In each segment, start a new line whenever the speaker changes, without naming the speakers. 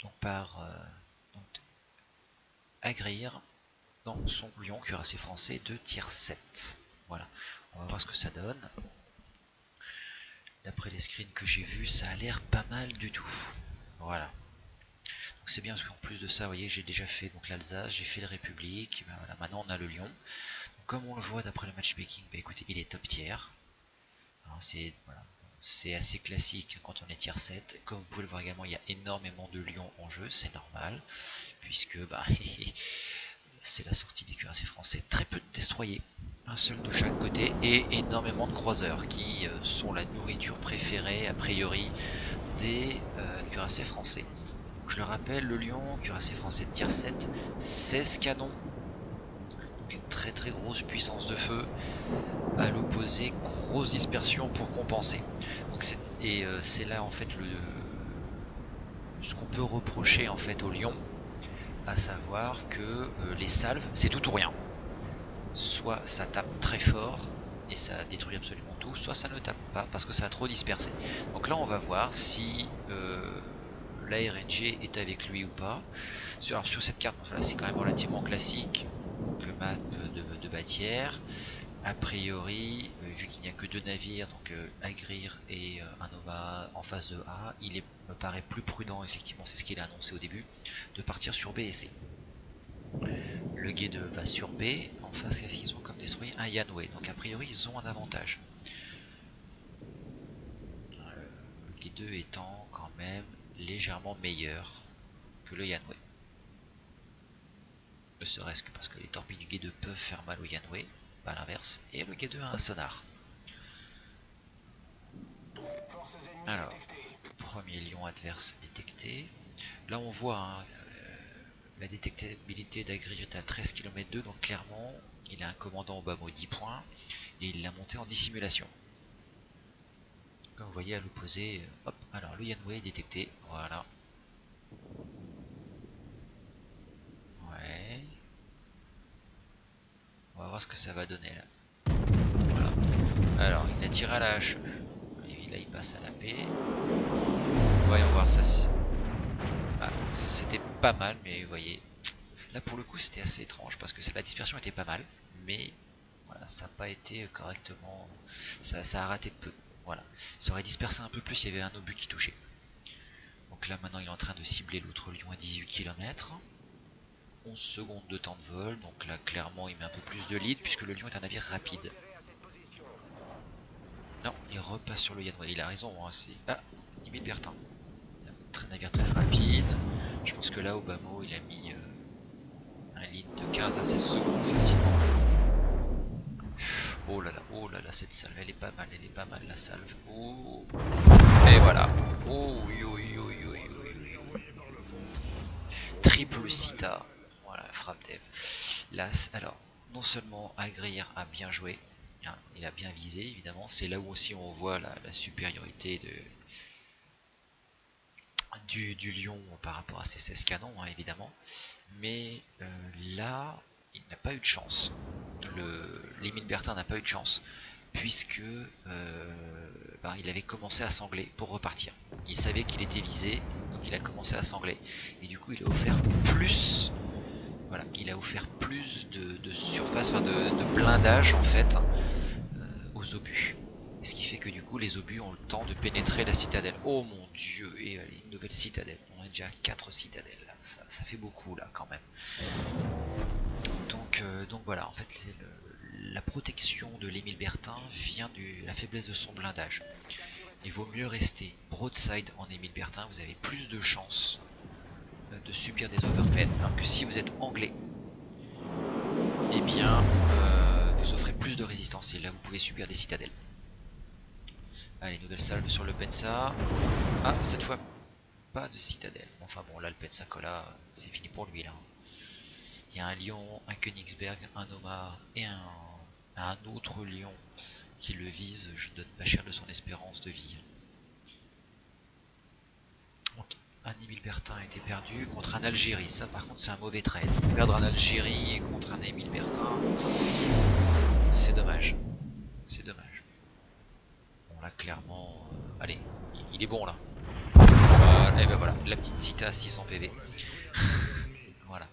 donc par donc, Agrir dans son lion cuirassé français de tier 7. Voilà, on va voir ce que ça donne. D'après les screens que j'ai vus, ça a l'air pas mal du tout. Voilà. Donc c'est bien parce qu'en plus de ça, vous voyez, j'ai déjà fait donc l'Alsace, j'ai fait le République. Ben voilà, maintenant on a le Lion. Donc, comme on le voit d'après le matchmaking, ben écoutez, il est top tier. C'est voilà, assez classique quand on est tier 7. Comme vous pouvez le voir également, il y a énormément de lions en jeu, c'est normal, puisque bah, c'est la sortie des cuirassés français. Très peu de destroyers, un seul de chaque côté, et énormément de croiseurs qui sont la nourriture préférée a priori des cuirassés français. Donc, je le rappelle, le lion cuirassé français de tier 7, 16 canons, donc une très grosse puissance de feu. À l'opposé, grosse dispersion pour compenser. Donc c'est là en fait ce qu'on peut reprocher en fait au lion, à savoir que les salves c'est tout ou rien. Soit ça tape très fort et ça détruit absolument tout, soit ça ne tape pas parce que ça a trop dispersé. Donc là on va voir si la RNG est avec lui ou pas. Alors sur cette carte, voilà, c'est quand même relativement classique, que map de bâtière. A priori, vu qu'il n'y a que deux navires, donc Agrir et un Nova en face de A, me paraît plus prudent, effectivement, c'est ce qu'il a annoncé au début, de partir sur B et C. Le G2 va sur B, en face, qu'est-ce qu'ils ont comme destroyer? Un Yanway, donc a priori, ils ont un avantage. Le G2 étant quand même légèrement meilleur que le Yanway. Ne serait-ce que parce que les torpilles du G2 peuvent faire mal au Yanway, pas l'inverse, et le G2 a un sonar. Alors, premier lion adverse détecté. Là on voit hein, la détectabilité d'Agrir est à 13 km 2, donc clairement il a un commandant Obama 10 points et il l'a monté en dissimulation. Comme vous voyez à l'opposé, hop, alors le Yanway est détecté, voilà. Ouais. On va voir ce que ça va donner là. Voilà. Alors il a tiré à la HE. Et là il passe à la P. Voyons voir ça. Ah, c'était pas mal, mais vous voyez, là pour le coup c'était assez étrange parce que la dispersion était pas mal, mais voilà, ça n'a pas été correctement, ça a raté de peu. Voilà, ça aurait dispersé un peu plus, il y avait un obus qui touchait. Donc là maintenant il est en train de cibler l'autre lion à 18 km. 11 secondes de temps de vol, donc là clairement il met un peu plus de lead puisque le lion est un navire rapide. Non, il repasse sur le Yanway, il a raison, hein, c'est... Ah, 10 000 Bertin. Un navire très rapide. Je pense que là Obama il a mis un lead de 15 à 16 secondes facilement. Oh là là, cette salve, elle est pas mal la salve. Oh. Et voilà. Oh oui, oui, oui, oui, oui, oui. Triple Cita. Voilà, frappe dev. Là, alors, non seulement Agrir a bien joué, hein, il a bien visé évidemment, c'est là où aussi on voit la supériorité du lion par rapport à ses 16 canons, hein, évidemment. Mais là, il n'a pas eu de chance. L'Émile Bertin n'a pas eu de chance, puisque il avait commencé à sangler pour repartir. Il savait qu'il était visé, donc il a commencé à sangler. Et du coup, il a offert plus, voilà, il a offert plus de surface, enfin de blindage en fait, aux obus. Ce qui fait que du coup, les obus ont le temps de pénétrer la citadelle. Oh mon dieu, et allez, une nouvelle citadelle. On a déjà 4 citadelles. Ça fait beaucoup là quand même. Donc voilà, en fait, la protection de l'Émile Bertin vient de la faiblesse de son blindage. Il vaut mieux rester broadside en Émile Bertin, vous avez plus de chances de subir des overpen, alors que si vous êtes anglais, eh bien, vous offrez plus de résistance, et là vous pouvez subir des citadelles. Allez, nouvelle salve sur le Pensa. Ah, cette fois, pas de citadelle. Enfin bon, là, le Pensacola, c'est fini pour lui, là. Il y a un lion, un Königsberg, un Omar et un autre lion qui le vise. Je donne pas cher de son espérance de vie. Donc, un Émile Bertin a été perdu contre un Algérie. Ça, par contre, c'est un mauvais trade. Perdre un Algérie contre un Émile Bertin, c'est dommage. C'est dommage. Bon, là, clairement, allez, il est bon là. Et ben voilà, la petite cité à 600 PV. Voilà.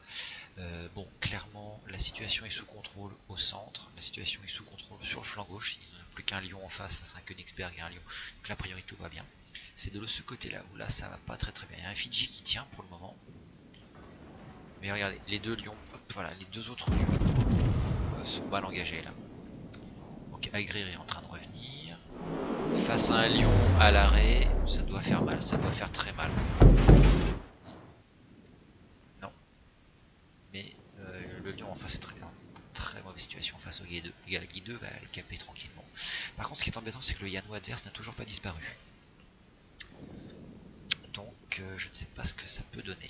Bon, clairement, la situation est sous contrôle au centre, la situation est sous contrôle sur le flanc gauche, il n'y a plus qu'un lion en face, c'est un Königsberg et un lion, donc là, a priori, tout va bien. C'est de ce côté-là, où là, ça va pas très très bien. Il y a un Fidji qui tient pour le moment. Mais regardez, les deux lions, hop, voilà, les deux autres lions sont mal engagés, là. Donc, Agrir est en train de revenir. Face à un lion à l'arrêt, ça doit faire mal, ça doit faire très mal. Non. Mais le lion en face est très mauvaise situation face au Gué2. Le Gué2 va les caper tranquillement. Par contre, ce qui est embêtant, c'est que le Yano adverse n'a toujours pas disparu. Donc, je ne sais pas ce que ça peut donner.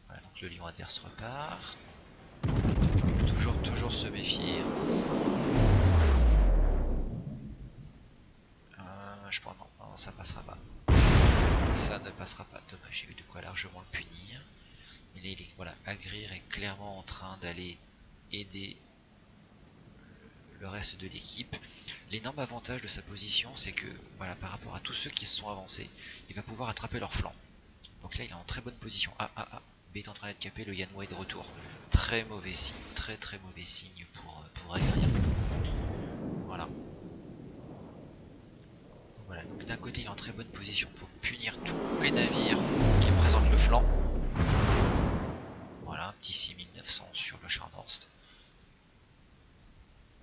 Voilà, donc le lion adverse repart. Toujours se méfier. Je pense non, ça passera pas. Ça ne passera pas. Dommage, j'ai eu de quoi largement le punir. Mais là, voilà, Agrir est clairement en train d'aller aider le reste de l'équipe. L'énorme avantage de sa position, c'est que voilà, par rapport à tous ceux qui se sont avancés, il va pouvoir attraper leur flanc. Donc là, il est en très bonne position. B est en train d'être capé, le Yanhua est de retour. Très mauvais signe, très mauvais signe pour Agrir. Voilà. Voilà, donc d'un côté, il est en très bonne position pour punir tous les navires qui présentent le flanc. Voilà, un petit 6900 sur le Scharnhorst.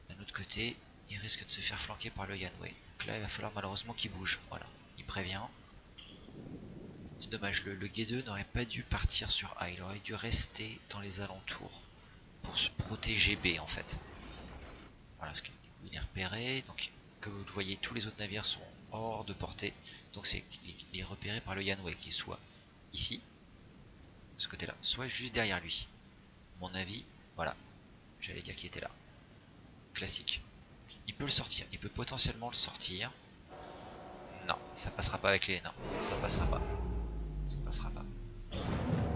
D'un autre côté, il risque de se faire flanquer par le Yanhua. Donc là, il va falloir malheureusement qu'il bouge. Voilà, il prévient. C'est dommage, le Gué2 n'aurait pas dû partir sur A, il aurait dû rester dans les alentours pour se protéger B en fait. Voilà, parce qu'il est repéré, donc comme vous le voyez, tous les autres navires sont hors de portée, donc il est repéré par le Yanhua qui est soit ici, de ce côté là, soit juste derrière lui. Mon avis, voilà, j'allais dire qu'il était là. Classique. Il peut le sortir, il peut potentiellement le sortir. Non, ça passera pas avec les... Non, ça passera pas. Ça passera pas.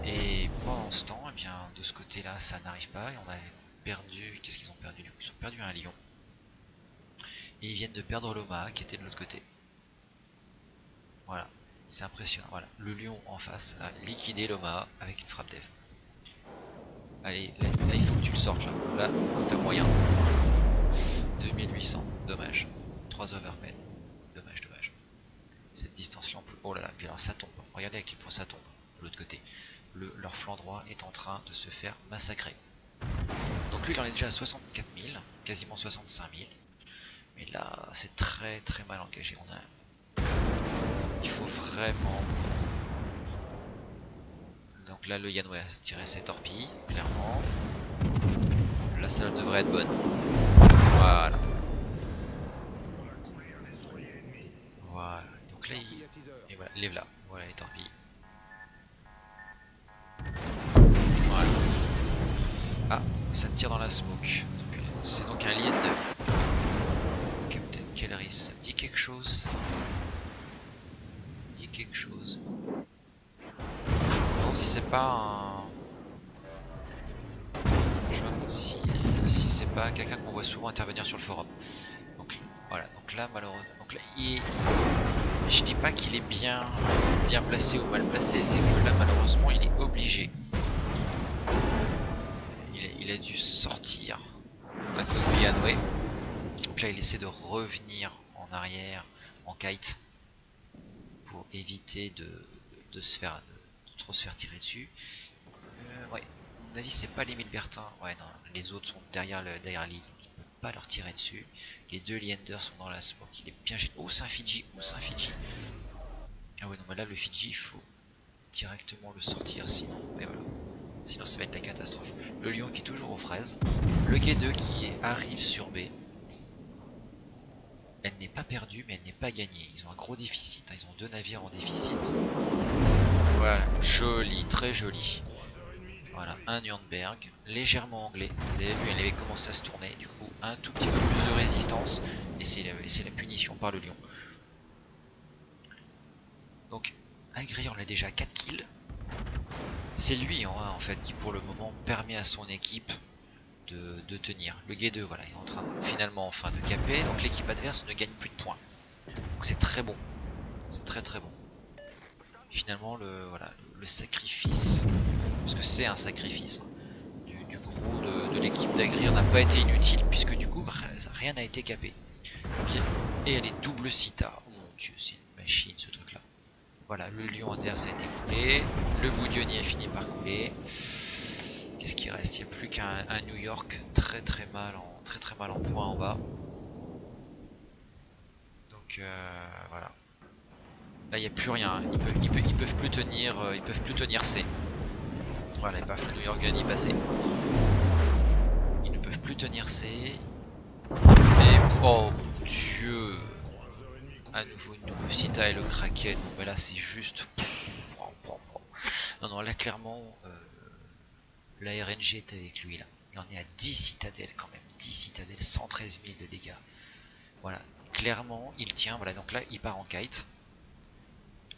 Et pendant ce temps, eh bien, de ce côté-là, ça n'arrive pas. Et on avait perdu... Qu'est-ce qu'ils ont perdu du coup? Ils ont perdu un lion. Et ils viennent de perdre l'Oma qui était de l'autre côté. Voilà, c'est impressionnant. Voilà, le lion en face a liquidé l'Oma avec une frappe dev. Allez, là, il faut que tu le sortes là. Là, t'as moyen. 2800, dommage. 3 overmen. Dommage. Cette distance-là, oh là là, puis alors ça tombe. Regardez à quel point ça tombe de l'autre côté. Leur flanc droit est en train de se faire massacrer. Donc lui, il en est déjà à 64 000, quasiment 65 000. Mais là, c'est très mal engagé. Il faut vraiment... Donc là, le Yanhua a tiré ses torpilles, clairement. Là, ça devrait être bonne. Voilà. Voilà. Donc là, et voilà, les voilà. Voilà les torpilles. Voilà. Ah, ça tire dans la smoke. C'est donc un lien de Captain Kelleris. Ça me dit quelque chose. Non, si c'est pas un... Je me demande si c'est pas quelqu'un qu'on voit souvent intervenir sur le forum. Donc voilà, donc là malheureusement... Donc là, je dis pas qu'il est bien placé ou mal placé, c'est que là malheureusement il est obligé. Il a dû sortir à cause du Yanhua. Donc là il essaie de revenir en arrière en kite pour éviter de trop se faire tirer dessus. Ouais, à mon avis c'est pas les Milbertins. Ouais non, les autres sont derrière l'île, donc il peut pas leur tirer dessus. Les deux Leander sont dans la smoke, il est bien gêné. Oh c'est un Fidji, Ah ouais non mais là le Fidji il faut directement le sortir sinon. Et voilà. Sinon ça va être la catastrophe. Le lion qui est toujours aux fraises. Le Gué2 qui arrive sur B. Elle n'est pas perdue mais elle n'est pas gagnée. Ils ont un gros déficit, hein. Ils ont 2 navires en déficit. Voilà, joli, très joli. Voilà, un Nürnberg, légèrement anglais. Vous avez vu, elle avait commencé à se tourner. Du coup, un tout petit peu plus de résistance. Et c'est la punition par le lion. Donc, Agrir, on a déjà 4 kills. C'est lui en fait qui pour le moment permet à son équipe de tenir. Le Gué2 voilà, il est en train finalement enfin de caper, donc l'équipe adverse ne gagne plus de points. Donc c'est très bon. C'est très bon. finalement voilà, le sacrifice, parce que c'est un sacrifice, hein, du gros de l'équipe d'Agrir n'a pas été inutile, puisque du coup rien n'a été capé. Okay. Et elle est double Cita. Oh mon dieu, c'est une machine ce truc là. Voilà, le lion adverse a été coulé, le Boudioni a fini par couler. Qu'est-ce qui reste? Il n'y a plus qu'un New York très très mal en points en bas. Donc voilà. Là il n'y a plus rien. Ils peuvent plus tenir C. Voilà, paf, le New York vient d'y passer. Ils ne peuvent plus tenir C. Mais oh mon dieu. À nouveau une double Cita et le Kraken. Non mais là c'est juste. Non là clairement la RNG est avec lui là. Il en est à 10 citadelles quand même. 10 citadelles, 113 000 de dégâts. Voilà. Clairement il tient. Voilà, donc là il part en kite.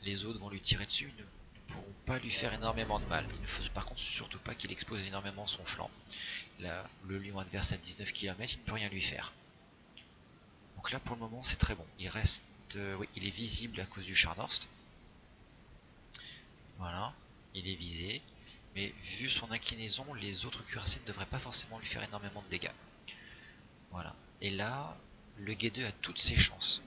Les autres vont lui tirer dessus. Ils ne pourront pas lui faire énormément de mal. Il ne faut par contre surtout pas qu'il explose énormément son flanc. Là, le lion adverse à 19 km, il ne peut rien lui faire. Donc là pour le moment c'est très bon. Il reste. Oui, il est visible à cause du Scharnhorst. Voilà, il est visé. Mais vu son inclinaison, les autres cuirassés ne devraient pas forcément lui faire énormément de dégâts. Voilà. Et là, le G2 a toutes ses chances.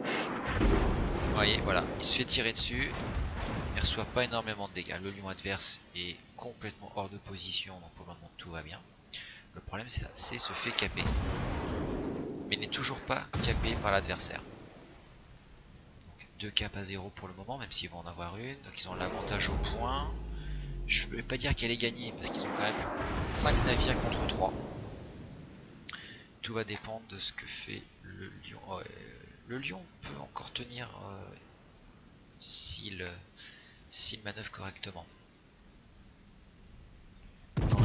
Vous voyez, voilà, il se fait tirer dessus. Il reçoit pas énormément de dégâts. Le lion adverse est complètement hors de position, donc pour le moment tout va bien. Le problème c'est ça, c'est se fait caper. Mais n'est toujours pas capé par l'adversaire. 2 capes à 0 pour le moment, même s'ils vont en avoir une. Donc ils ont l'avantage au point. Je ne vais pas dire qu'elle est gagnée, parce qu'ils ont quand même 5 navires contre 3. Tout va dépendre de ce que fait le lion. Oh, le lion peut encore tenir s'il manœuvre correctement. Non,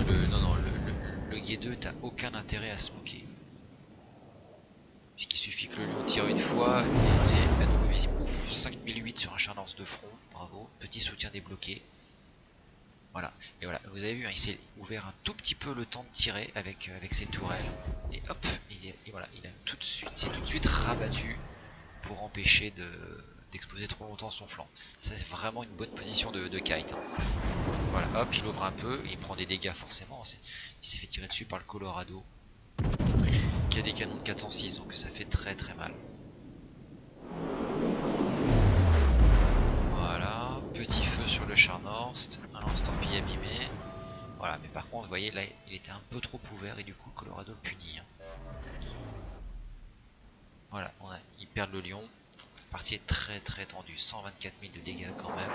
le G2 t'as aucun intérêt à se moquer. Puisqu'il suffit que le lion tire une fois et il est à nouveau visible. Ouf, 5008 sur un Scharnhorst de front, bravo. Petit soutien débloqué. Voilà, et voilà, vous avez vu, hein, il s'est ouvert un tout petit peu le temps de tirer avec ses tourelles. Et hop, voilà, il a tout de suite rabattu pour empêcher d'exposer trop longtemps son flanc. Ça c'est vraiment une bonne position de kite. Hein. Voilà, hop, il ouvre un peu, il prend des dégâts forcément. Il s'est fait tirer dessus par le Colorado, qui a des canons de 406, donc ça fait très très mal. Voilà, petit feu sur le Scharnhorst, un lance-torpille abîmé. Voilà, mais par contre, vous voyez, là, il était un peu trop ouvert et du coup, Colorado le punit. Hein. Voilà, ils perdent le lion. La partie est très très tendue, 124 000 de dégâts quand même.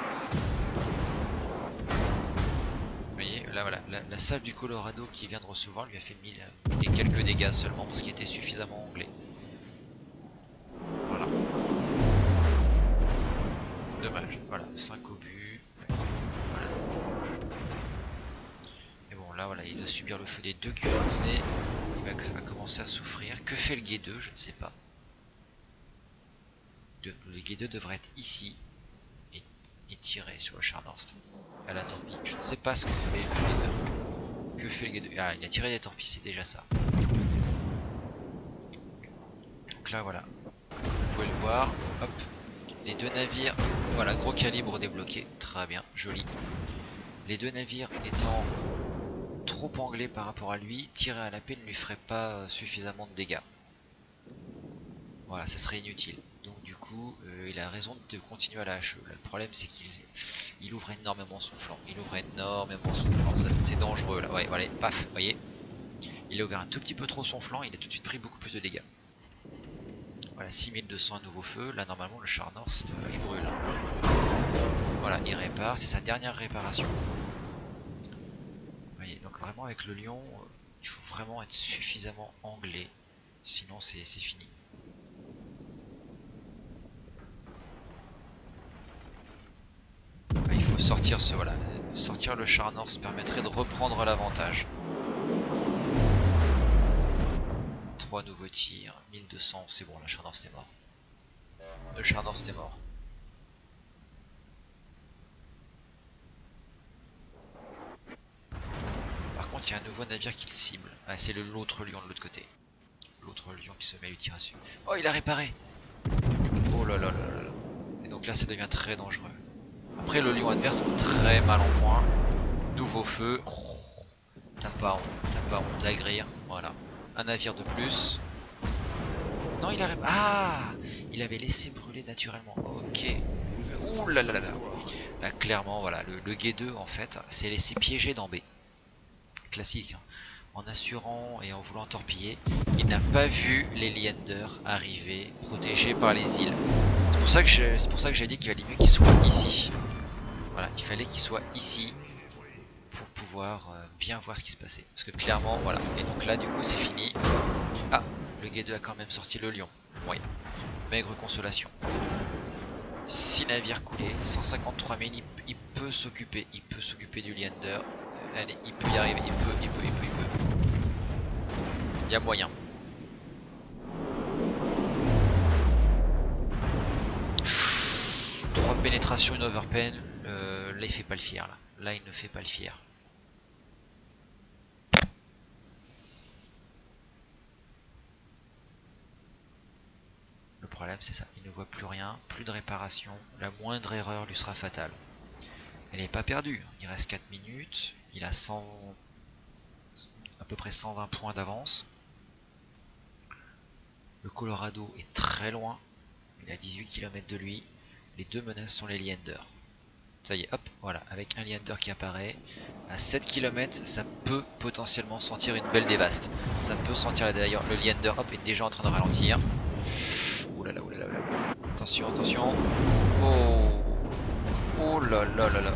Vous voyez, là voilà, la salve du Colorado qui vient de recevoir lui a fait 1000 et quelques dégâts seulement parce qu'il était suffisamment anglais. Voilà. Dommage, voilà, 5 obus. Voilà. Et bon, là voilà, il doit subir le feu des deux cuirassés. Il va commencer à souffrir. Que fait le G2? Je ne sais pas. Le G2 devrait être ici et tirer sur le Scharnhorst à la torpille. Je ne sais pas ce que fait le G2. Que fait le G2? Ah, il a tiré des torpilles, c'est déjà ça. Donc là, voilà. Vous pouvez le voir. Hop. Les deux navires. Voilà, gros calibre débloqué. Très bien, joli. Les deux navires étant trop anglais par rapport à lui, tirer à la paix ne lui ferait pas suffisamment de dégâts. Voilà, ça serait inutile. Donc du coup, il a raison de continuer à la HE. Là, le problème c'est qu'il ouvre énormément son flanc. Il ouvre énormément son flanc. C'est dangereux là. Ouais, voilà, paf, vous voyez. Il a ouvert un tout petit peu trop son flanc, il a tout de suite pris beaucoup plus de dégâts. Voilà, 6200 à nouveau feu. Là normalement le Scharnhorst il brûle. Voilà, il répare, c'est sa dernière réparation. Vous voyez, donc vraiment avec le lion, il faut vraiment être suffisamment anglais. Sinon c'est fini. Il faut sortir voilà, sortir le Scharnhorst permettrait de reprendre l'avantage. 3 nouveaux tirs, 1200, c'est bon, le Scharnhorst est mort. Le Scharnhorst est mort. Par contre, il y a un nouveau navire qui le cible. Ah, c'est l'autre lion de l'autre côté. L'autre lion qui se met à lui tirer dessus. Oh, il a réparé. Oh là là là là. Et donc là, ça devient très dangereux. Après le lion adverse est très mal en point. Nouveau feu. T'as pas honte à grir. Voilà. Un navire de plus. Non, il a... Ah, il avait laissé brûler naturellement. Ok. Ouh là là là là. Là, clairement, voilà. Le G2, en fait, s'est laissé piéger dans B. Classique. Hein. En assurant et en voulant torpiller, il n'a pas vu les Leander arriver, protégés par les îles. C'est pour ça que j'ai dit qu'il valait mieux qu'il soit ici. Voilà, il fallait qu'il soit ici pour pouvoir bien voir ce qui se passait. Parce que clairement, voilà. Et donc là, du coup, c'est fini. Ah, le G2 a quand même sorti le lion. Oui. Maigre consolation. 6 navires coulés, 153 000, il peut s'occuper du Leander. Allez, il peut y arriver, il peut. Il y a moyen. Pff, 3 pénétrations, une overpen. Là, il fait pas le fier. Là, il ne fait pas le fier. Le problème, c'est ça. Il ne voit plus rien, plus de réparation. La moindre erreur lui sera fatale. Elle n'est pas perdue. Il reste 4 minutes. Il a à peu près 120 points d'avance. Le Colorado est très loin. Il est à 18 km de lui. Les deux menaces sont les Leander. Ça y est, hop, voilà, avec un Leander qui apparaît. À 7 km, ça peut potentiellement sentir une belle dévaste. Ça peut sentir d'ailleurs le Leander, hop, est déjà en train de ralentir. Ouh là là, ouh là là, ouh là là. Attention, attention. Oh, oh là là là là.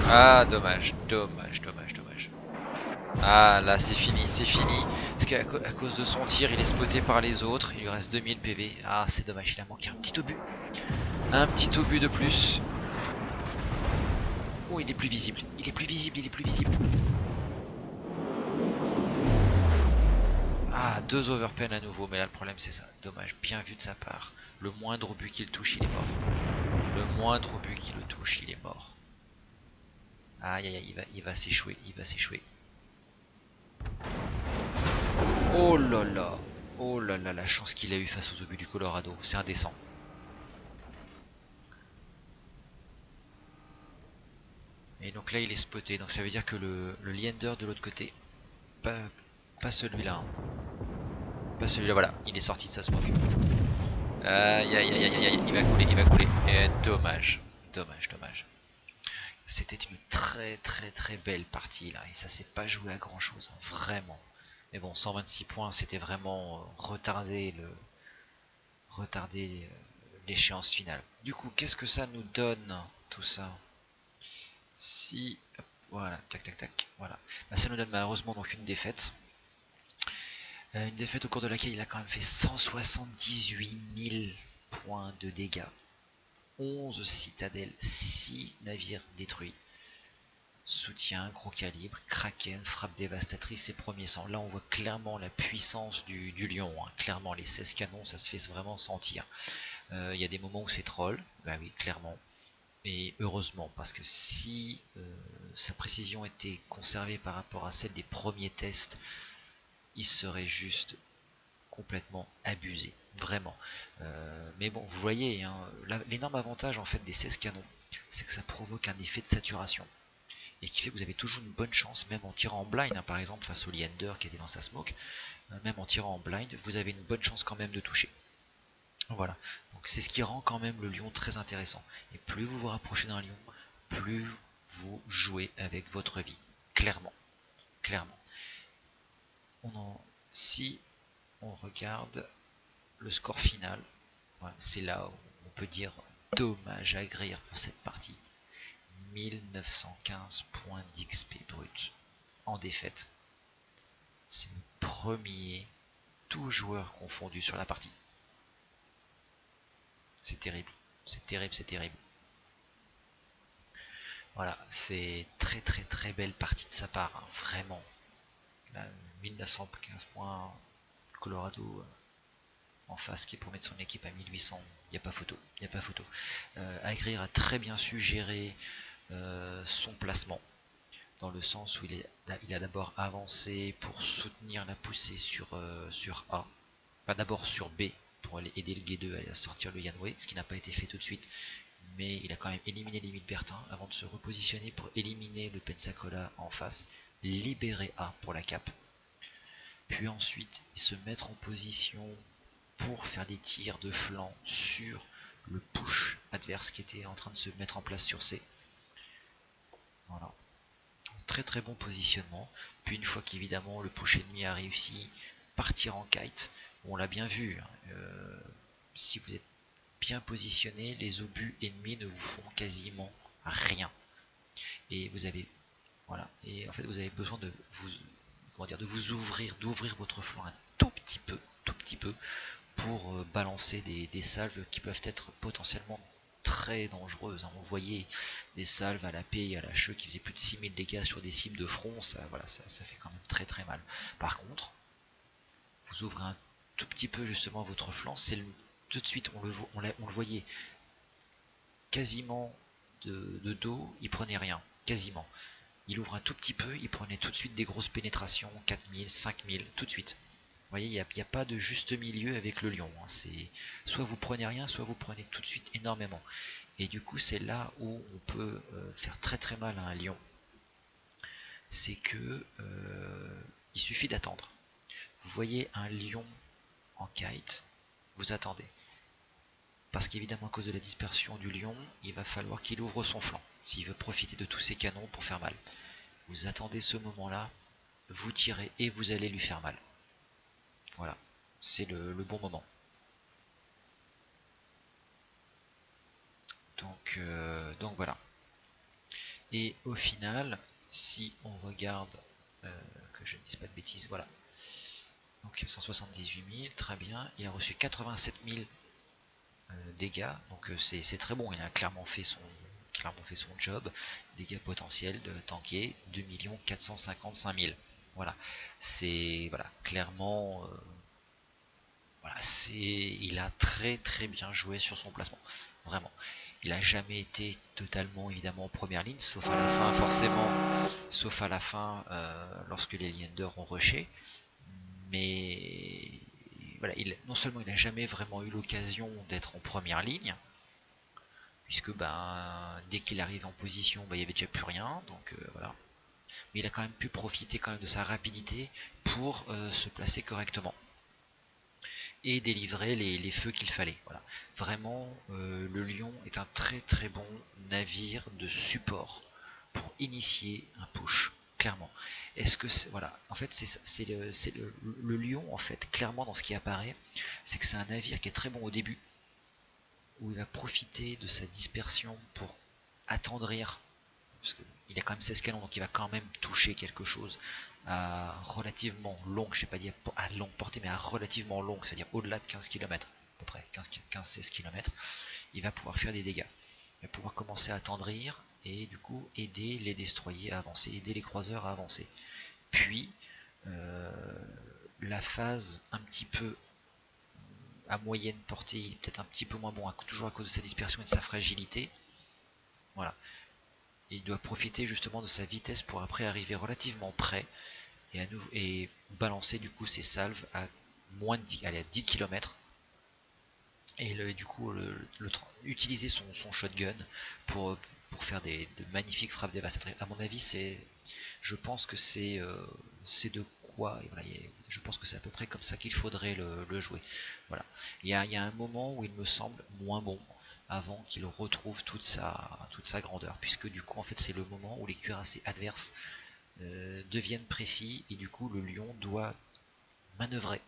Ah, dommage, dommage. Ah, là, c'est fini, c'est fini. Parce qu'à cause de son tir, il est spoté par les autres. Il lui reste 2000 PV. Ah, c'est dommage, il a manqué un petit obus. Un petit obus de plus. Oh, il est plus visible. Il est plus visible. Ah, 2 overpen à nouveau. Mais là, le problème, c'est ça. Dommage, bien vu de sa part. Le moindre obus qu'il touche, il est mort. Le moindre obus qu'il le touche, il est mort. Aïe, aïe, aïe, il va s'échouer. Oh là là. Oh là là, la chance qu'il a eu face aux obus du Colorado. C'est indécent. Et donc là, il est spoté. Donc ça veut dire que le Leander de l'autre côté, pas celui-là. Hein. Pas celui-là, voilà. Il est sorti de sa smoke. Aïe, aïe, aïe, aïe, aïe. Il va couler. Et dommage. C'était une très belle partie là. Et ça s'est pas joué à grand chose. Hein, vraiment. Mais bon, 126 points, c'était vraiment retarder l'échéance finale. Du coup, qu'est-ce que ça nous donne tout ça? Si, hop, voilà, tac, voilà. Bah, ça nous donne malheureusement donc une défaite. Une défaite au cours de laquelle il a quand même fait 178 000 points de dégâts. 11 citadelles, 6 navires détruits. Soutien, gros calibre, Kraken, frappe dévastatrice et premier sang. Là on voit clairement la puissance du lion. Hein. Clairement les 16 canons ça se fait vraiment sentir. Il y a des moments où c'est troll, bah oui clairement. Et heureusement, parce que si sa précision était conservée par rapport à celle des premiers tests, il serait juste complètement abusé, vraiment. Mais bon, vous voyez, hein, l'énorme avantage en fait des 16 canons, c'est que ça provoque un effet de saturation. Et qui fait que vous avez toujours une bonne chance, même en tirant en blind, hein, par exemple face au Leander qui était dans sa smoke, même en tirant en blind, vous avez une bonne chance quand même de toucher. Voilà, donc c'est ce qui rend quand même le lion très intéressant. Et plus vous vous rapprochez d'un lion, plus vous jouez avec votre vie. Clairement. Si on regarde le score final, voilà, c'est là où on peut dire dommage à grire pour cette partie. 1915 points d'XP brut en défaite. C'est le premier, tout joueur confondu sur la partie. C'est terrible. Voilà, c'est très belle partie de sa part, hein, vraiment. Là, 1915 points, Colorado en face qui est pour mettre son équipe à 1800, il n'y a pas photo. Agrir a très bien su gérer son placement, dans le sens où il a d'abord avancé pour soutenir la poussée sur A, enfin d'abord sur B, pour aller aider le G2 à sortir le Yanwei, ce qui n'a pas été fait tout de suite, mais il a quand même éliminé les Bertin avant de se repositionner pour éliminer le Pensacola en face, libérer A pour la cape, puis ensuite se mettre en position pour faire des tirs de flanc sur le push adverse qui était en train de se mettre en place sur C. Voilà. Très très bon positionnement. Puis une fois qu'évidemment le push ennemi a réussi, partir en kite. On l'a bien vu. Si vous êtes bien positionné, les obus ennemis ne vous font quasiment rien. Et vous avez voilà. Et en fait vous avez besoin de vous de vous ouvrir, d'ouvrir votre flanc un tout petit peu pour balancer des salves qui peuvent être potentiellement très dangereuses. On voyait des salves à la P et à la CHE qui faisaient plus de 6000 dégâts sur des cibles de front, ça, voilà, ça fait quand même très très mal. Par contre, vous ouvrez un tout petit peu justement votre flanc, tout de suite on le voyait quasiment de dos, il prenait rien, quasiment. Il ouvre un tout petit peu, il prenait tout de suite des grosses pénétrations, 4000, 5000, tout de suite. Vous voyez, il n'y a pas de juste milieu avec le lion. Hein. C'est soit vous prenez rien, soit vous prenez tout de suite énormément. Et du coup, c'est là où on peut faire très très mal à un lion. C'est que il suffit d'attendre. Vous voyez un lion en kite, vous attendez. Parce qu'évidemment, à cause de la dispersion du lion, il va falloir qu'il ouvre son flanc, s'il veut profiter de tous ses canons pour faire mal. Vous attendez ce moment-là, vous tirez et vous allez lui faire mal. Voilà, c'est le bon moment. Donc voilà. Et au final, si on regarde, que je ne dise pas de bêtises, voilà. Donc 178 000, très bien. Il a reçu 87 000 dégâts, donc c'est très bon. Il a clairement fait son job. Dégâts potentiels de tanker 2 455 000. Voilà, c'est voilà clairement. Voilà, il a très très bien joué sur son placement, vraiment. Il n'a jamais été totalement évidemment en première ligne, sauf à la fin forcément, sauf à la fin lorsque les Leander ont rushé. Mais voilà, non seulement il n'a jamais vraiment eu l'occasion d'être en première ligne, puisque dès qu'il arrive en position, il n'y avait déjà plus rien, donc voilà. Mais il a quand même pu profiter quand même de sa rapidité pour se placer correctement et délivrer les feux qu'il fallait. Voilà. Vraiment, le Lion est un très très bon navire de support pour initier un push, clairement. Est-ce que voilà, en fait c'est le Lion en fait clairement dans ce qui apparaît, c'est que c'est un navire qui est très bon au début, où il va profiter de sa dispersion pour attendrir, parce qu'il a quand même 16 canons, donc il va quand même toucher quelque chose à relativement longue, je ne vais pas dire à longue portée, mais à relativement longue, c'est-à-dire au-delà de 15 km, à peu près 15-16 km, il va pouvoir faire des dégâts. Il va pouvoir commencer à attendrir et du coup aider les destroyers à avancer, aider les croiseurs à avancer. Puis la phase un petit peu à moyenne portée, peut-être un petit peu moins bon, toujours à cause de sa dispersion et de sa fragilité. Voilà. Et il doit profiter justement de sa vitesse pour après arriver relativement près et balancer du coup ses salves à moins de 10, allez, à 10 km et du coup utiliser son shotgun pour faire de magnifiques frappes dévastatrices. À mon avis, je pense que c'est de quoi, et voilà, je pense que c'est à peu près comme ça qu'il faudrait le jouer. Voilà. Il y a un moment où il me semble moins bon avant qu'il retrouve toute sa grandeur, puisque du coup en fait c'est le moment où les cuirassés adverses deviennent précis et du coup le lion doit manœuvrer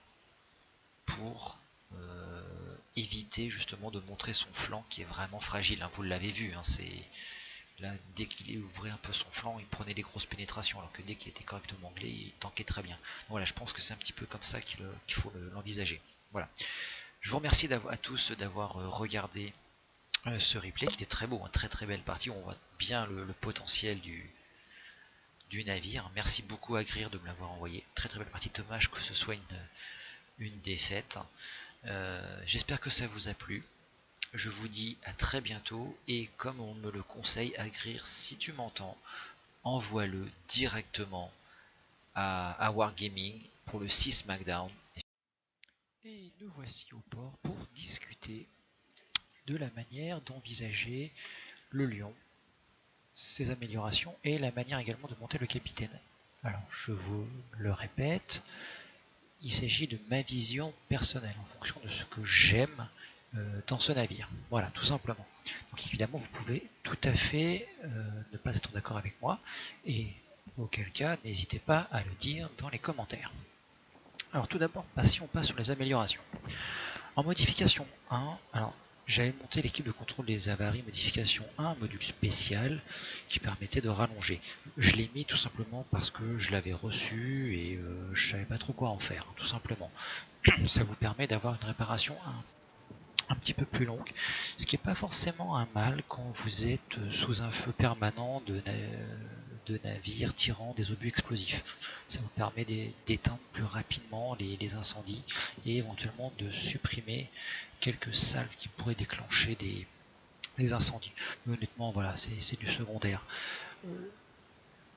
pour éviter justement de montrer son flanc qui est vraiment fragile. Hein. Vous l'avez vu, hein, là dès qu'il ouvrait un peu son flanc, il prenait des grosses pénétrations, alors que dès qu'il était correctement anglais, il tankait très bien. Donc, voilà, je pense que c'est un petit peu comme ça qu'il faut l'envisager. Voilà. Je vous remercie à tous d'avoir regardé ce replay qui était très beau, hein, très très belle partie. On voit bien le potentiel du navire. Merci beaucoup à Greer de me l'avoir envoyé. Très très belle partie. Dommage que ce soit une défaite. J'espère que ça vous a plu. Je vous dis à très bientôt et comme on me le conseille, Agrir, si tu m'entends, envoie-le directement à Wargaming pour le 6 SmackDown.
Et nous voici au port pour discuter de la manière d'envisager le Lion, ses améliorations et la manière également de monter le capitaine. Alors je vous le répète, il s'agit de ma vision personnelle en fonction de ce que j'aime dans ce navire. Voilà, tout simplement. Donc évidemment, vous pouvez tout à fait ne pas être d'accord avec moi et auquel cas, n'hésitez pas à le dire dans les commentaires. Alors tout d'abord, si on passe sur les améliorations. En modification 1, alors j'avais monté l'équipe de contrôle des avaries modification 1, un module spécial qui permettait de rallonger. Je l'ai mis tout simplement parce que je l'avais reçu et je savais pas trop quoi en faire, tout simplement. Ça vous permet d'avoir une réparation un petit peu plus longue, ce qui n'est pas forcément un mal quand vous êtes sous un feu permanent de navires tirant des obus explosifs. Ça vous permet d'éteindre plus rapidement les incendies et éventuellement de supprimer quelques salles qui pourraient déclencher des incendies. Mais honnêtement, voilà, c'est du secondaire.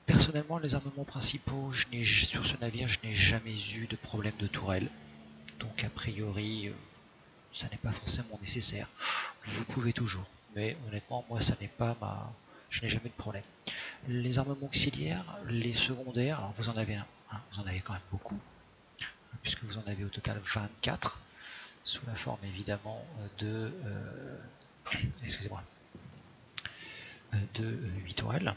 Personnellement, les armements principaux, sur ce navire, je n'ai jamais eu de problème de tourelle. Donc a priori, ça n'est pas forcément nécessaire. Vous pouvez toujours, mais honnêtement, moi, ça n'est pas ma... Je n'ai jamais de problème. Les armements auxiliaires, les secondaires, alors vous en avez vous en avez quand même beaucoup, puisque vous en avez au total 24, sous la forme évidemment de... excusez-moi, de 8 tourelles.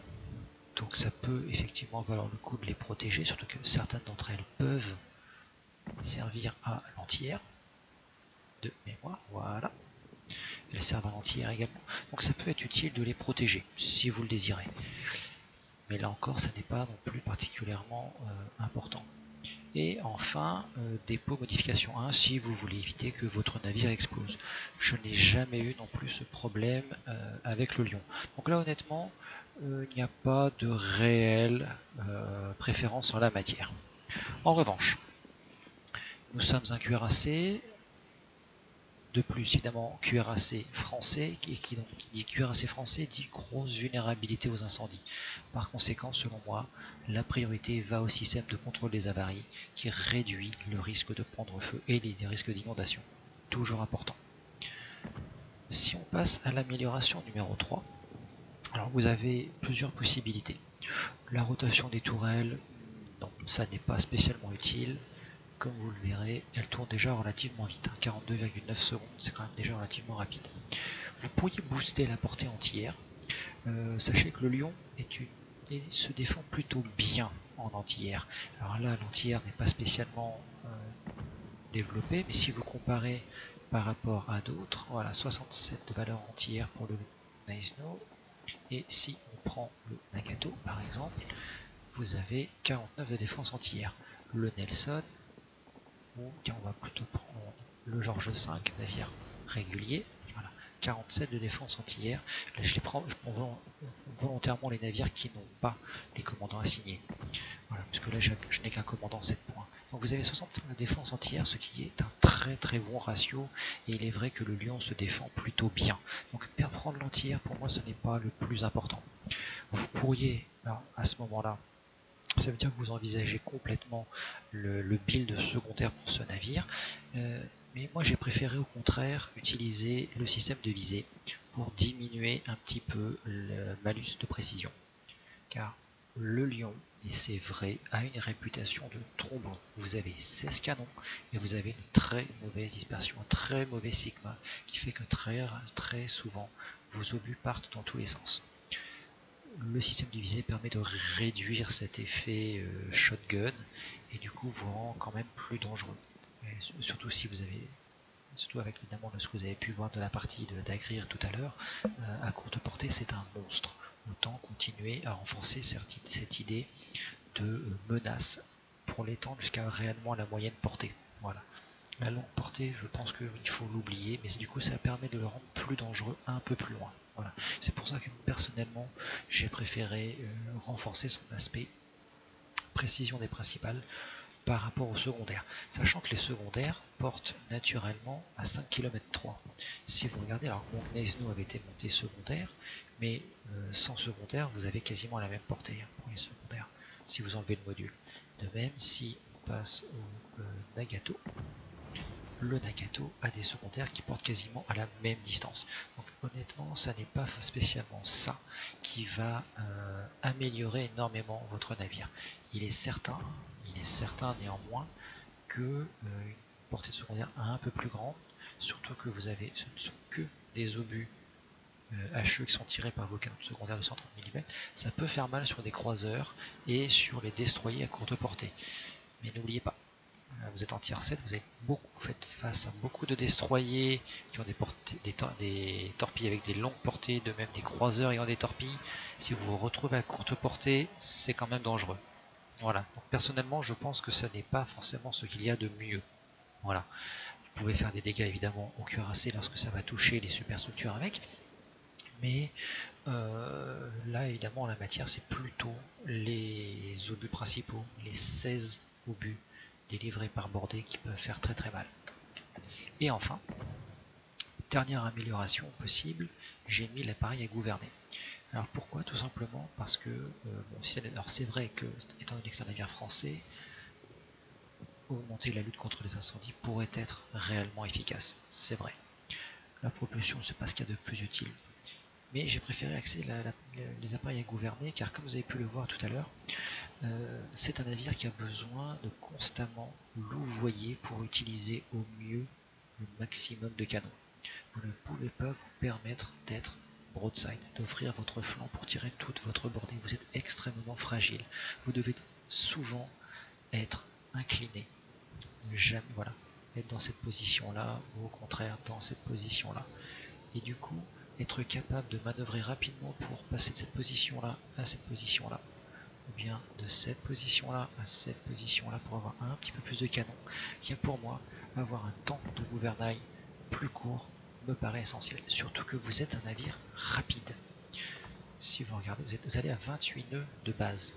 Donc ça peut effectivement valoir le coup de les protéger, surtout que certaines d'entre elles peuvent servir à l'entière de mémoire, voilà. Elles servent à l'entière également. Donc ça peut être utile de les protéger, si vous le désirez. Mais là encore, ça n'est pas non plus particulièrement important. Et enfin, dépôt modification 1, si vous voulez éviter que votre navire explose. Je n'ai jamais eu non plus ce problème avec le Lion. Donc là, honnêtement, il n'y a pas de réelle préférence en la matière. En revanche, nous sommes un cuirassé. De plus, évidemment, cuirassé français, qui donc dit cuirassé français dit grosse vulnérabilité aux incendies. Par conséquent, selon moi, la priorité va au système de contrôle des avaries qui réduit le risque de prendre feu et les risques d'inondation. Toujours important. Si on passe à l'amélioration numéro 3, alors vous avez plusieurs possibilités. La rotation des tourelles, non, ça n'est pas spécialement utile. Comme vous le verrez, elle tourne déjà relativement vite. 42,9 secondes, c'est quand même déjà relativement rapide. Vous pourriez booster la portée entière. Sachez que le Lion se défend plutôt bien en entière. Alors là, l'entière n'est pas spécialement développée, mais si vous comparez par rapport à d'autres, voilà, 67 de valeur entière pour le Naisno. Et si on prend le Nagato par exemple, vous avez 49 de défense entière. Le Nelson, ou tiens, on va plutôt prendre le George V, navire régulier, voilà, 47 de défense anti-air. Là, je prends volontairement les navires qui n'ont pas les commandants assignés, voilà, puisque là je n'ai qu'un commandant 7 points. Donc vous avez 65 de défense anti-air, ce qui est un très très bon ratio, et il est vrai que le Lion se défend plutôt bien. Donc prendre l'anti-air, pour moi, ce n'est pas le plus important. Vous pourriez, à ce moment-là, ça veut dire que vous envisagez complètement le build secondaire pour ce navire. Mais moi j'ai préféré au contraire utiliser le système de visée pour diminuer un petit peu le malus de précision. Car le Lion, et c'est vrai, a une réputation de trombon. Vous avez 16 canons et vous avez une très mauvaise dispersion, un très mauvais sigma qui fait que très souvent vos obus partent dans tous les sens. Le système de visée permet de réduire cet effet shotgun et du coup vous rend quand même plus dangereux. Et surtout si vous avez, surtout avec évidemment ce que vous avez pu voir de la partie d'Agrir tout à l'heure, à courte portée c'est un monstre. Autant continuer à renforcer cette idée de menace pour l'étendre jusqu'à réellement la moyenne portée. Voilà. La longue portée, je pense qu'il faut l'oublier, mais du coup ça permet de le rendre plus dangereux un peu plus loin. Voilà. C'est pour ça que personnellement j'ai préféré renforcer son aspect précision des principales par rapport aux secondaires, sachant que les secondaires portent naturellement à 5 km 3. Si vous regardez, alors mon Gneisno avait été monté secondaire, mais sans secondaire vous avez quasiment la même portée pour les secondaires, si vous enlevez le module. De même, si on passe au Nagato, le Nagato a des secondaires qui portent quasiment à la même distance. Donc honnêtement, ça n'est pas spécialement ça qui va améliorer énormément votre navire. Il est certain néanmoins que une portée de secondaire un peu plus grande, surtout que ce ne sont que des obus HE qui sont tirés par vos canons de secondaire de 130 mm, ça peut faire mal sur des croiseurs et sur les destroyers à courte portée. Mais n'oubliez pas, vous êtes en tier 7, vous faites face à beaucoup de destroyers qui ont des torpilles avec des longues portées, de même des croiseurs ayant des torpilles. Si vous vous retrouvez à courte portée, c'est quand même dangereux. Voilà. Donc, personnellement, je pense que ce n'est pas forcément ce qu'il y a de mieux. Voilà. Vous pouvez faire des dégâts évidemment au cuirassé lorsque ça va toucher les superstructures avec. Mais là, évidemment, la matière, c'est plutôt les obus principaux, les 16 obus délivrés par bordée qui peuvent faire très très mal. Et enfin, dernière amélioration possible, j'ai mis l'appareil à gouverner. Alors pourquoi? Tout simplement parce que, c'est vrai que, étant donné que c'est un navire français, augmenter la lutte contre les incendies pourrait être réellement efficace, c'est vrai. La propulsion, c'est pas ce qu'il y a de plus utile. Mais j'ai préféré axer les appareils à gouverner car comme vous avez pu le voir tout à l'heure, c'est un navire qui a besoin de constamment louvoyer pour utiliser au mieux le maximum de canons. Vous ne pouvez pas vous permettre d'être broadside, d'offrir votre flanc pour tirer toute votre bordée. Vous êtes extrêmement fragile. Vous devez souvent être incliné. Ne jamais, voilà, être dans cette position-là ou au contraire dans cette position-là. Et du coup, être capable de manœuvrer rapidement pour passer de cette position-là à cette position-là, ou bien de cette position-là à cette position-là pour avoir un petit peu plus de canon. Bien pour moi, avoir un temps de gouvernail plus court me paraît essentiel, surtout que vous êtes un navire rapide. Si vous regardez, vous allez à 28 nœuds de base.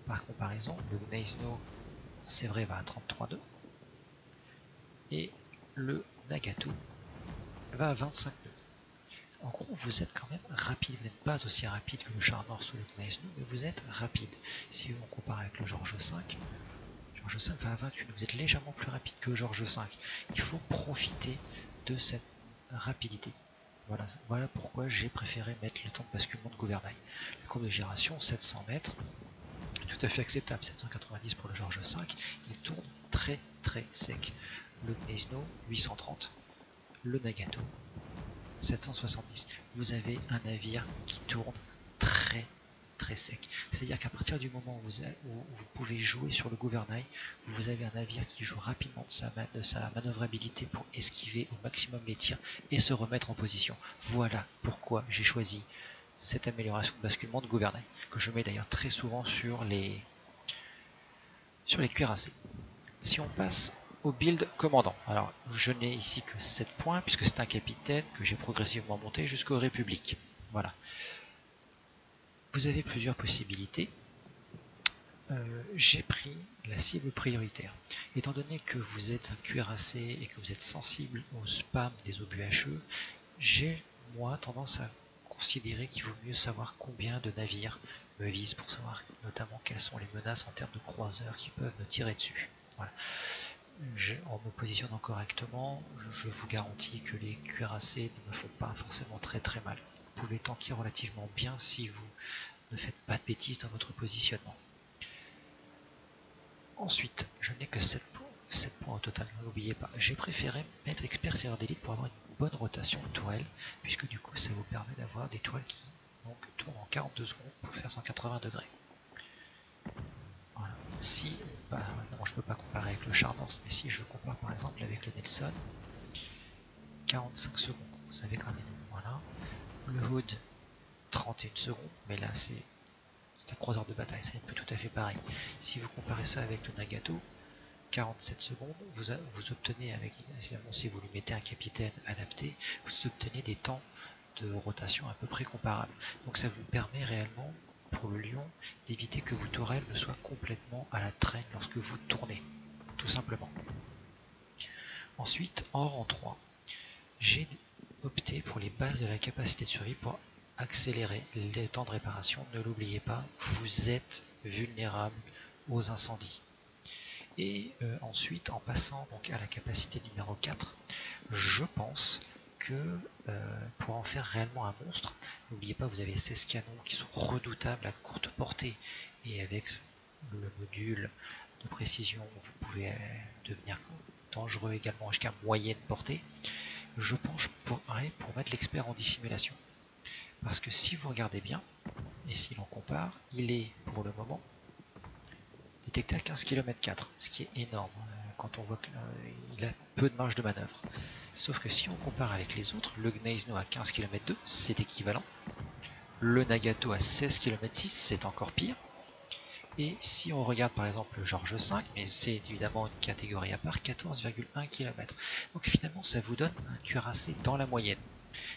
Par comparaison, le Gneisno, c'est vrai, va à 33 nœuds, et le Nagato va à 25 nœuds. En gros, vous êtes quand même rapide. Vous n'êtes pas aussi rapide que le Char Nord ou le Gneisno, mais vous êtes rapide. Si on compare avec le George V, George V va à 28, vous êtes légèrement plus rapide que George V. Il faut profiter de cette rapidité. Voilà pourquoi j'ai préféré mettre le temps de basculement de gouvernail. La courbe de gyration, 700 mètres, tout à fait acceptable. 790 pour le George V, il tourne très très sec. Le Gneisno, 830. Le Nagato, 770. Vous avez un navire qui tourne très très sec. C'est-à-dire qu'à partir du moment où vous pouvez jouer sur le gouvernail, vous avez un navire qui joue rapidement de sa manœuvrabilité pour esquiver au maximum les tirs et se remettre en position. Voilà pourquoi j'ai choisi cette amélioration de basculement de gouvernail, que je mets d'ailleurs très souvent sur les cuirassés. Si on passe au build commandant. Alors, je n'ai ici que 7 points, puisque c'est un capitaine que j'ai progressivement monté jusqu'aux républiques. Voilà. Vous avez plusieurs possibilités. J'ai pris la cible prioritaire. Étant donné que vous êtes un cuirassé et que vous êtes sensible au spam des obus HE, j'ai, moi, tendance à considérer qu'il vaut mieux savoir combien de navires me visent pour savoir notamment quelles sont les menaces en termes de croiseurs qui peuvent me tirer dessus. Voilà. En me positionnant correctement, je vous garantis que les cuirassés ne me font pas forcément très très mal. Vous pouvez tanker relativement bien si vous ne faites pas de bêtises dans votre positionnement. Ensuite, je n'ai que 7 points au total, n'oubliez pas. J'ai préféré mettre expert tireur d'élite pour avoir une bonne rotation de tourelle, puisque du coup ça vous permet d'avoir des tourelles qui tournent en 42 secondes pour faire 180 degrés. Voilà. Si, non, je ne peux pas comparer avec le Char Nord, mais si je compare par exemple avec le Nelson, 45 secondes, vous savez quand même. Voilà. Le Hood, 31 secondes, mais là c'est un croiseur de bataille, c'est un peu tout à fait pareil. Si vous comparez ça avec le Nagato, 47 secondes, vous obtenez avec, évidemment si vous lui mettez un capitaine adapté, vous obtenez des temps de rotation à peu près comparables. Donc ça vous permet réellement, pour le Lion, d'éviter que vos tourelles ne soient complètement à la traîne lorsque vous tournez, tout simplement. Ensuite, en rang 3, j'ai opté pour les bases de la capacité de survie pour accélérer les temps de réparation. Ne l'oubliez pas, vous êtes vulnérable aux incendies. Et ensuite, en passant donc à la capacité numéro 4, je pense que pour en faire réellement un monstre, n'oubliez pas, vous avez 16 canons qui sont redoutables à courte portée, et avec le module de précision, vous pouvez devenir dangereux également jusqu'à moyenne portée. Je penche pour mettre l'expert en dissimulation. Parce que si vous regardez bien, et si l'on compare, il est pour le moment détecté à 15 km/4, ce qui est énorme quand on voit qu'il a peu de marge de manœuvre. Sauf que si on compare avec les autres, le Gneisno à 15 km/2, c'est équivalent. Le Nagato à 16 km/6, c'est encore pire. Et si on regarde par exemple le George V, mais c'est évidemment une catégorie à part, 14,1 km. Donc finalement, ça vous donne un cuirassé dans la moyenne.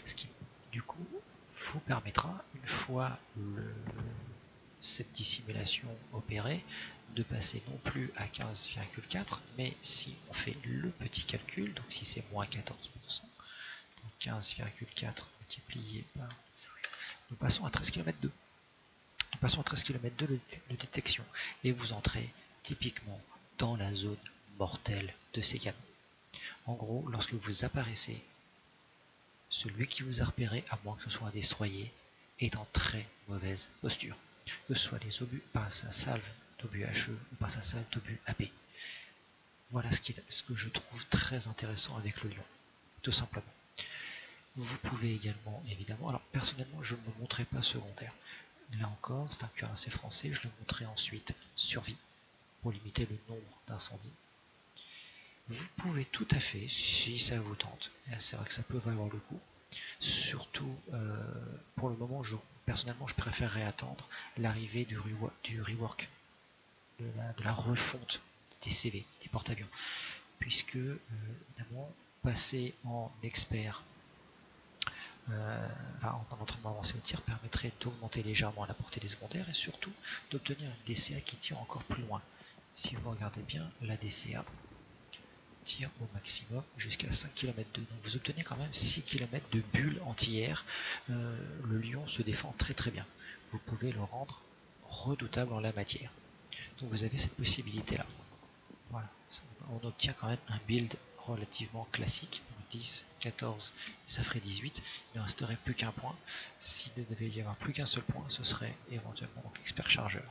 Ce qui, du coup, vous permettra, une fois cette dissimulation opérée, de passer non plus à 15,4, mais si on fait le petit calcul, donc si c'est moins 14%, donc 15,4 multiplié par... Nous passons à 13 km 2. Nous passons à 13 km 2 de détection, et vous entrez typiquement dans la zone mortelle de ces canons. En gros, lorsque vous apparaissez, celui qui vous a repéré, à moins que ce soit un destroyer, est en très mauvaise posture. Que ce soit les obus par sa salve d'obus HE ou par sa salve d'obus AP. Voilà ce que je trouve très intéressant avec le lion, tout simplement. Vous pouvez également, évidemment, alors personnellement je ne me montrerai pas secondaire. Là encore, c'est un cuirassé français, je le montrerai ensuite survie, pour limiter le nombre d'incendies. Vous pouvez tout à fait, si ça vous tente, c'est vrai que ça peut valoir le coup, surtout pour le moment, personnellement je préférerais attendre l'arrivée du rework, de la refonte des CV, des porte-avions, puisque évidemment passer en expert en entraînement avancé au tir permettrait d'augmenter légèrement la portée des secondaires et surtout d'obtenir une DCA qui tire encore plus loin. Si vous regardez bien, la DCA tire au maximum jusqu'à 5 km 2. Donc vous obtenez quand même 6 km de bulle anti-air. Le lion se défend très très bien. Vous pouvez le rendre redoutable en la matière. Donc vous avez cette possibilité là. Voilà, on obtient quand même un build relativement classique. 10, 14, ça ferait 18. Il ne resterait plus qu'un point. S'il ne devait y avoir plus qu'un seul point, ce serait éventuellement expert chargeur.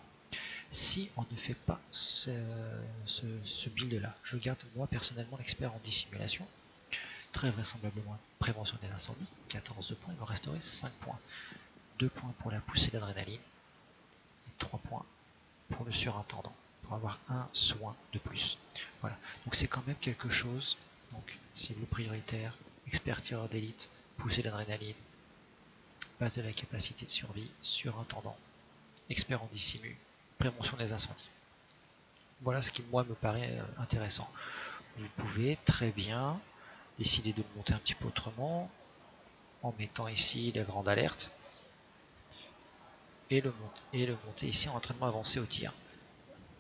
Si on ne fait pas ce build là, je garde moi personnellement l'expert en dissimulation, très vraisemblablement prévention des incendies, 14 points, il me resterait 5 points. 2 points pour la poussée d'adrénaline et 3 points pour le surintendant, pour avoir un soin de plus. Voilà, donc c'est quand même quelque chose. Donc cible prioritaire, expert tireur d'élite, poussée d'adrénaline, base de la capacité de survie, surintendant, expert en dissimu, prévention des incendies. Voilà ce qui moi me paraît intéressant. Vous pouvez très bien décider de le monter un petit peu autrement en mettant ici la grande alerte et le monter ici en entraînement avancé au tir.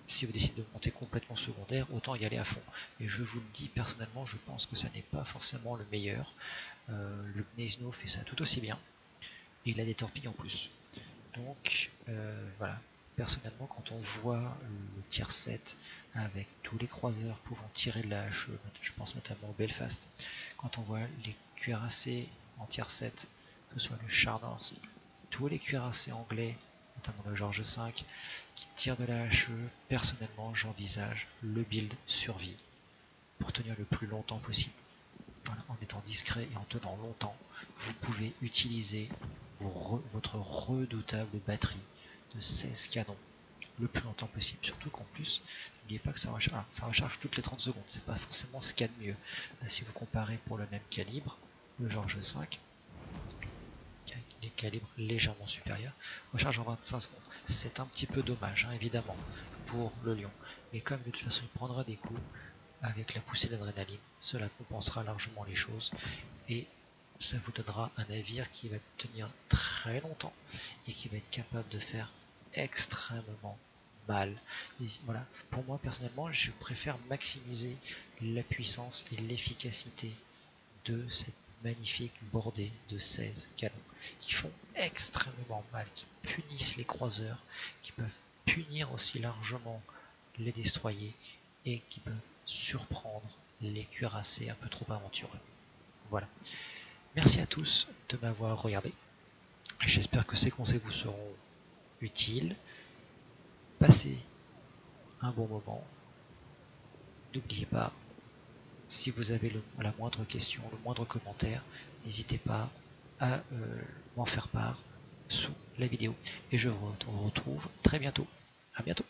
Si vous décidez de monter complètement secondaire, autant y aller à fond. Et je vous le dis personnellement, je pense que ça n'est pas forcément le meilleur. Le Gneisno fait ça tout aussi bien. Et il a des torpilles en plus. Donc voilà, personnellement quand on voit le tier 7 avec tous les croiseurs pouvant tirer de la HE, je pense notamment au Belfast, quand on voit les cuirassés en tier 7, que ce soit le Char North, tous les cuirassés anglais, notamment le George V, qui tirent de la HE, personnellement j'envisage le build survie pour tenir le plus longtemps possible. Voilà, en étant discret et en tenant longtemps, vous pouvez utiliser votre redoutable batterie de 16 canons le plus longtemps possible. Surtout qu'en plus, n'oubliez pas que ça recharge toutes les 30 secondes. C'est pas forcément ce qu'il y a de mieux. Si vous comparez pour le même calibre, le George V, les calibres légèrement supérieurs, recharge en 25 secondes. C'est un petit peu dommage, hein, évidemment, pour le Lion. Mais comme de toute façon il prendra des coups, avec la poussée d'adrénaline, cela compensera largement les choses et ça vous donnera un navire qui va tenir très longtemps et qui va être capable de faire extrêmement mal. Et voilà, pour moi personnellement, je préfère maximiser la puissance et l'efficacité de cette magnifique bordée de 16 canons qui font extrêmement mal, qui punissent les croiseurs, qui peuvent punir aussi largement les destroyers et qui peuvent surprendre les cuirassés un peu trop aventureux. Voilà. Merci à tous de m'avoir regardé. J'espère que ces conseils vous seront utiles. Passez un bon moment. N'oubliez pas, si vous avez la moindre question, le moindre commentaire, n'hésitez pas à m'en faire part sous la vidéo. Et je vous retrouve très bientôt. À bientôt.